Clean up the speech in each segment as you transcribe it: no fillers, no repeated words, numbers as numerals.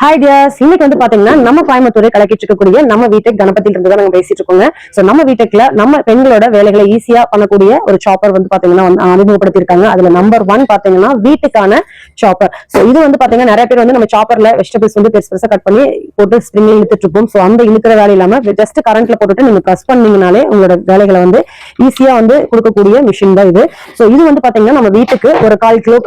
Hi tears, இன்னைக்கு வந்து பாத்தீங்கன்னா நம்ம கோயம்புத்தூரை கலக்கிட்டு இருக்கக்கூடிய நம்ம வீட்டுக்கு கணபதியில இருந்து தான் நாங்க பேசிட்டு இருக்கோங்க. சோ நம்ம வீட்டுக்குள்ள நம்ம பெண்களோட வேலைகளை ஈஸியா பண்ணக்கூடிய ஒரு சாப்பர் வந்து பாத்தீங்கன்னா அறிமுகப்படுத்திருக்காங்க. அதுல நம்பர் 1 பாத்தீங்கன்னா வீட்டுக்கான சாப்பர். சோ இது வந்து பாத்தீங்கன்னா நிறைய பேர் வந்து நம்ம சாப்பர்ல வெஜிடபிள்ஸ் வந்து பெருசு பெருசா கட் பண்ணி போட்டு ஸ்ப்ரிங்ல இழுத்துட்டு இருப்போம். சோ அந்த இழுக்கிற வேலை இல்லாம ஜஸ்ட் கரண்ட்ல போட்டுட்டு நீங்க பிரஸ் பண்ணீங்கனாலே உங்களோட வேலைகளை வந்து ஈஸியா வந்து கொடுக்கக்கூடிய மிஷின் தான் இது. சோ இது வந்து பாத்தீங்கன்னா நம்ம வீட்டுக்கு ஒரு 1/4 கிலோ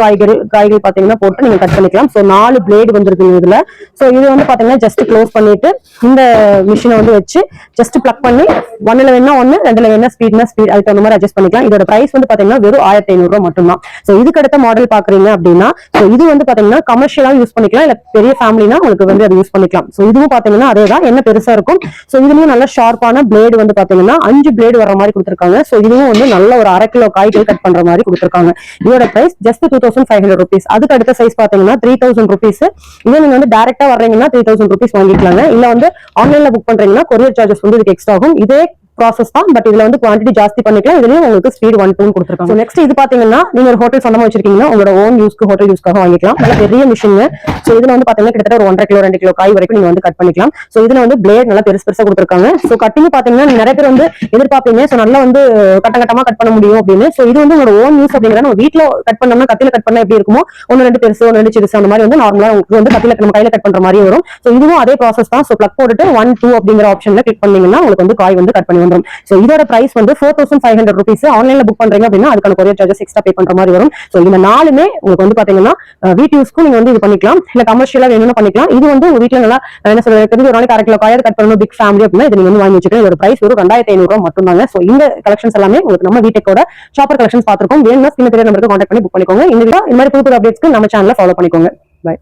காய்கறி பாத்தீங்கன்னா போட்டு நீங்க கட் பண்ணிக்கலாம். சோ 4 பிளேடு வந்துருக்கு இதுல. சோ இது வந்து பாத்தீங்கன்னா ஜஸ்ட் க்ளோஸ் பண்ணிட்டு இந்த மிஷினை வந்து வச்சு ஜஸ்ட் பிளக் பண்ணி 1ல வேணா 1 2ல வேணா ஸ்பீட்னா ஸ்பீட் அதுக்கு தகுந்த மாதிரி அட்ஜஸ்ட் பண்ணிக்கலாம். இதோட பிரைஸ் வந்து பாத்தீங்கன்னா வெறும் 1500 ரூபாய் மட்டும்தான். சோ இதுக்கு அடுத்த மாடல் பாக்குறீங்க அப்படின்னா சோ இது வந்து பாத்தீங்கன்னா கமர்ஷியலா யூஸ் பண்ணிக்கலாம், இல்ல பெரிய ஃபேமிலினா உங்களுக்கு வந்து அது யூஸ் பண்ணிக்கலாம். சோ இதுவும் பாத்தீங்கன்னா அதேதான், என்ன பெருசா இருக்கும். சோ இதுலயும் நல்ல ஷார்ப்பான பிளேடு வந்து பாத்தீங்கன்னா 5 பிளேடு வர மாதிரி கொடுத்திருக்காங்க. சோ இதுவும் வந்து நல்ல ஒரு 1/2 கிலோ காய்கறி கட் பண்ற மாதிரி கொடுத்திருக்காங்க. இதோட பிரைஸ் ஜஸ்ட் 2500 rupees. அதுக்கு அடுத்த சைஸ் பாத்தீங்கன்னா 3000 rupees. இதை நீங்க வந்து டைரக்டா வர்றீங்கன்னா 3000 rupees வாங்கிக்கலாங்க. இல்ல வந்து ஆன்லைன்ல புக் பண்றீங்கன்னா கொரியர் சார்ஜஸ் வந்து இதுக்கு எக்ஸ்ட்ரா ஆகும். இதே ப்ராசஸ் தான், பட் இதுல வந்து குவான்டிட்டி ஜாஸ்தி பண்ணிக்கலாம். இதுலயும் உங்களுக்கு ஸ்பீட் 1 2 கொடுத்துருக்காங்க. நெக்ஸ்ட் இது பாத்தீங்கன்னா நீங்க ஒரு ஹோட்டல் சொந்தமா வச்சிருக்கீங்கன்னா உங்களோட ஓன் யூஸ்க்கு ஹோட்டல் யூஸ்க்காக வாங்கிக்கலாம். நல்ல பெரிய மிஷின். சோ இதுல வந்து பாத்தீங்கன்னா கிட்டத்தட்ட ஒரு 1.5 கிலோ 2 கிலோ காய் வரைக்கும் நீங்க வந்து கட் பண்ணிக்கலாம். சோ இதுல வந்து பிளேட் நல்லா பெருசா கொடுத்துருக்காங்க. சோ கட்டிங் பாத்தீங்கன்னா நிறைய பேர் வந்து எதிர்பார்ப்பீங்க சோ நல்லா வந்து கட்டமா கட் பண்ண முடியும் அப்படின்னு. சோ இது வந்து உங்களோட ஓன் யூஸ் அப்படிங்கிற நம்ம வீட்டுல கட் பண்ணோம்னா கத்தில கட் பண்ணா எப்படி இருக்குமோ 1 2 பெருசு 1 2 சிறுசு அந்த மாதிரி வந்து நார்மலா உங்களுக்கு வந்து கத்தில நம்ம கையில கட் பண்ற மாதிரி வரும். சோ இதுவும் அதே ப்ராசஸ் தான். சோ பிளக் போட்டுட்டு 1 2 அப்படிங்கிற ஆப்ஷன்ல கிளிக் பண்ணீங்கன்னா உங்களுக்கு வந்து காய் வந்து கட் பண்ணி வந்துரும். சோ இதோட பிரைஸ் வந்து 4500 rupees. ஆன்லைன்ல புக் பண்றீங்க அப்படின்னா அதுக்கான கொரியர் சார்ஜஸ் எக்ஸ்ட்ரா பே பண்ற மாதிரி வரும். சோ இந்த நாலுமே உங்களுக்கு வந்து பாத்தீங்கன்னா வீட்டு யூஸ்க்கு நீங்க வந்து இது பண்ணிக்கலாம், இல்ல கமர்ஷியலா வேணும்னு பண்ணிக்கலாம். இது வந்து உங்க வீட்டுல நல்லா என்ன சொல்றது தெரிஞ்ச ஒரு நாளைக்கு 1/2 கிலோ காய் கட் பண்ணணும் பிக் ஃபேமிலி அப்படின்னா இது நீங்க வந்து வாங்கி வச்சுக்கலாம். இதோட பிரைஸ் வெறும் 2500 ரூபாய் மட்டும் தாங்க. சோ இந்த கலெக்ஷன்ஸ் எல்லாமே உங்களுக்கு நம்ம வீட்டுக்கோட ஷாப்பர் கலெக்ஷன்ஸ் பாத்துருக்கோம். வேணும்னா ஸ்கிரீன்ல தெரிய நம்பருக்கு கான்டாக்ட் பண்ணி புக் பண்ணிக்கோங்க. இந்த மாதிரி புது அப்டேட்ஸ்க்கு நம்ம சேனலை ஃபாலோ பண்ணிக்கோங்க. பை.